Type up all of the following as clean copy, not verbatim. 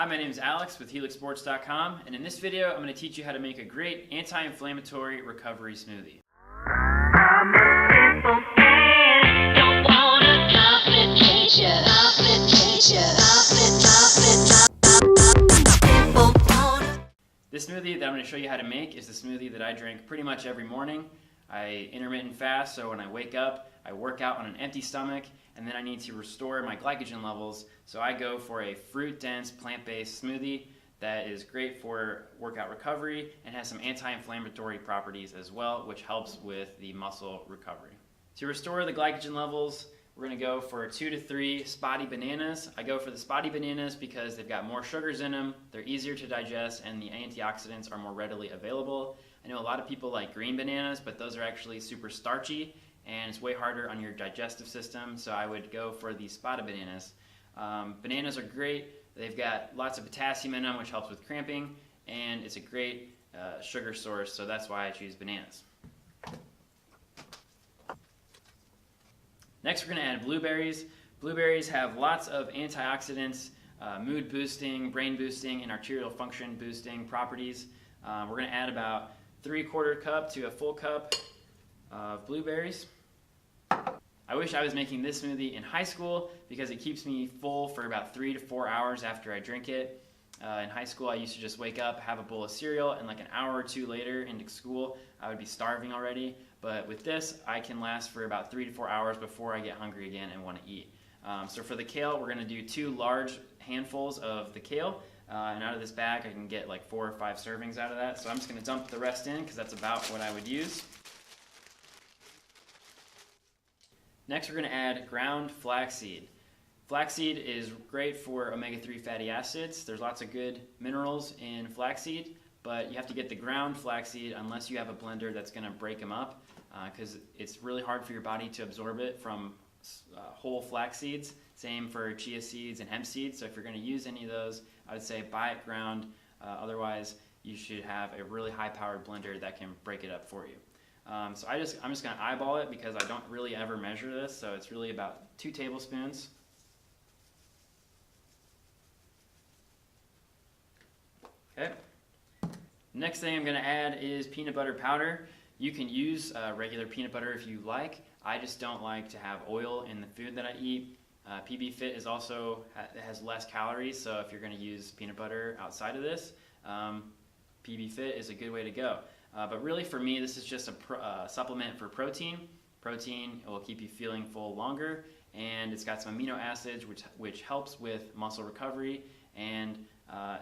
Hi, my name is Alex with HelixSports.com, and in this video I'm going to teach you how to make a great anti-inflammatory recovery smoothie. This smoothie that I'm going to show you how to make is the smoothie that I drink pretty much every morning. I intermittent fast, so when I wake up, I work out on an empty stomach, and then I need to restore my glycogen levels, so I go for a fruit-dense, plant-based smoothie that is great for workout recovery and has some anti-inflammatory properties as well, which helps with the muscle recovery. To restore the glycogen levels, we're going to go for 2 to 3 spotty bananas. I go for the spotty bananas because they've got more sugars in them, they're easier to digest, and the antioxidants are more readily available. I know a lot of people like green bananas, but those are actually super starchy and it's way harder on your digestive system, so I would go for the spotted bananas. Bananas are great. They've got lots of potassium in them, which helps with cramping, and it's a great sugar source, so that's why I choose bananas. Next, we're going to add blueberries. Blueberries have lots of antioxidants, mood boosting, brain boosting, and arterial function boosting properties. We're going to add about 3/4 cup to a full cup of blueberries. I wish I was making this smoothie in high school because it keeps me full for about 3 to 4 hours after I drink it. In high school, I used to just wake up, have a bowl of cereal, and like an hour or two later into school, I would be starving already. But with this, I can last for about 3 to 4 hours before I get hungry again and want to eat. So for the kale, we're going to do 2 large handfuls of the kale. And out of this bag, I can get like 4 or 5 servings out of that. So I'm just going to dump the rest in because that's about what I would use. Next, we're going to add ground flaxseed. Flaxseed is great for omega-3 fatty acids. There's lots of good minerals in flaxseed, but you have to get the ground flaxseed unless you have a blender that's going to break them up because it's really hard for your body to absorb it from whole flax seeds. Same for chia seeds and hemp seeds. So if you're going to use any of those, I would say buy it ground. Otherwise, you should have a really high-powered blender that can break it up for you. So I'm just going to eyeball it because I don't really ever measure this. So it's really about 2 tablespoons. Okay. Next thing I'm going to add is peanut butter powder. You can use regular peanut butter if you like. I just don't like to have oil in the food that I eat. PB Fit is also has less calories, so if you're going to use peanut butter outside of this, PB Fit is a good way to go. But really for me, this is just a supplement for protein. Protein will keep you feeling full longer, and it's got some amino acids which helps with muscle recovery, and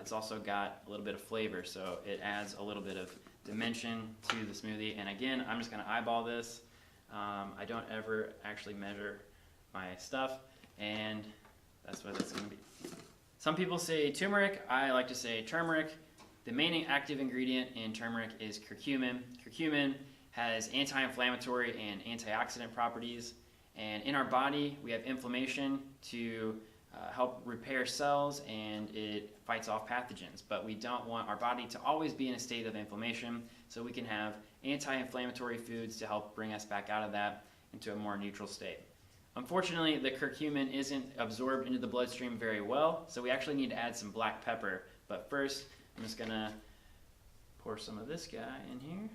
it's also got a little bit of flavor, so it adds a little bit of dimension to the smoothie. And again, I'm just going to eyeball this. I don't ever actually measure my stuff, and that's what it's going to be. Some people say turmeric. I like to say turmeric. The main active ingredient in turmeric is curcumin. Curcumin has anti-inflammatory and antioxidant properties, and in our body we have inflammation to help repair cells, and it fights off pathogens. But we don't want our body to always be in a state of inflammation, so we can have anti-inflammatory foods to help bring us back out of that into a more neutral state. Unfortunately, the curcumin isn't absorbed into the bloodstream very well, so we actually need to add some black pepper. But first, I'm just going to pour some of this guy in here.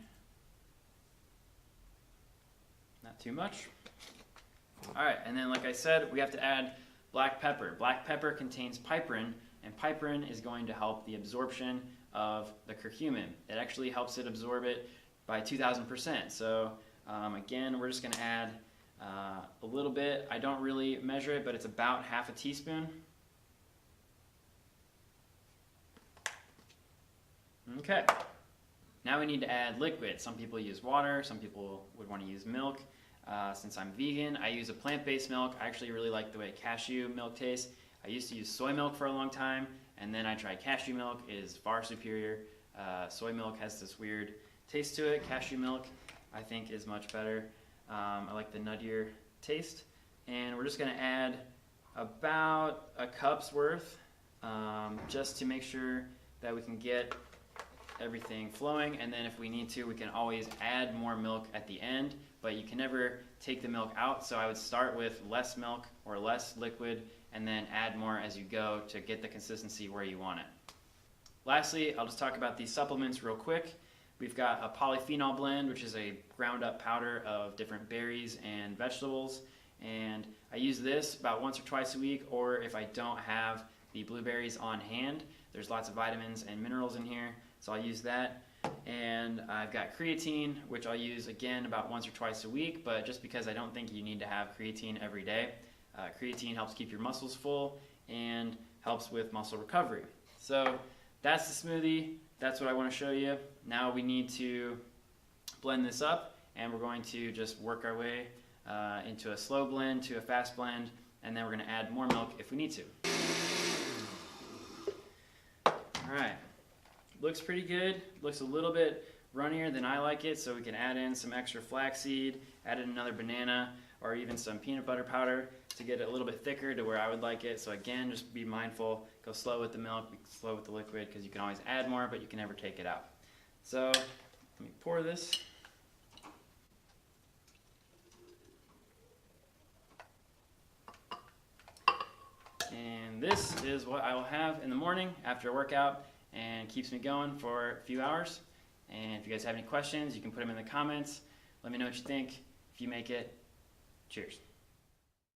Not too much. Alright, and then like I said, we have to add black pepper. Black pepper contains piperine, and piperine is going to help the absorption of the curcumin. It actually helps it absorb it by 2,000%. So again, we're just going to add a little bit. I don't really measure it, but it's about half a teaspoon. Okay. Now we need to add liquid. Some people use water, some people would want to use milk. Since I'm vegan, I use a plant-based milk. I actually really like the way cashew milk tastes. I used to use soy milk for a long time, and then I tried cashew milk. It is far superior. Soy milk has this weird taste to it. Cashew milk, I think, is much better. I like the nuttier taste. And we're just going to add about a cup's worth just to make sure that we can get everything flowing, and then if we need to, we can always add more milk at the end, but you can never take the milk out, so I would start with less milk or less liquid and then add more as you go to get the consistency where you want it. Lastly, I'll just talk about these supplements real quick. We've got a polyphenol blend, which is a ground up powder of different berries and vegetables, and I use this about once or twice a week, or if I don't have the blueberries on hand. There's lots of vitamins and minerals in here, so I'll use that. And I've got creatine, which I'll use again about once or twice a week, but just because I don't think you need to have creatine every day. Creatine helps keep your muscles full and helps with muscle recovery. So that's the smoothie. That's what I want to show you. Now we need to blend this up, and we're going to just work our way into a slow blend to a fast blend, and then we're going to add more milk if we need to. Alright, looks pretty good. Looks a little bit runnier than I like it, so we can add in some extra flaxseed, add in another banana, or even some peanut butter powder to get it a little bit thicker to where I would like it. So again, just be mindful, go slow with the milk, be slow with the liquid, because you can always add more, but you can never take it out. So let me pour this. And this is what I will have in the morning after a workout, and keeps me going for a few hours. And if you guys have any questions, you can put them in the comments. Let me know what you think. If you make it, cheers.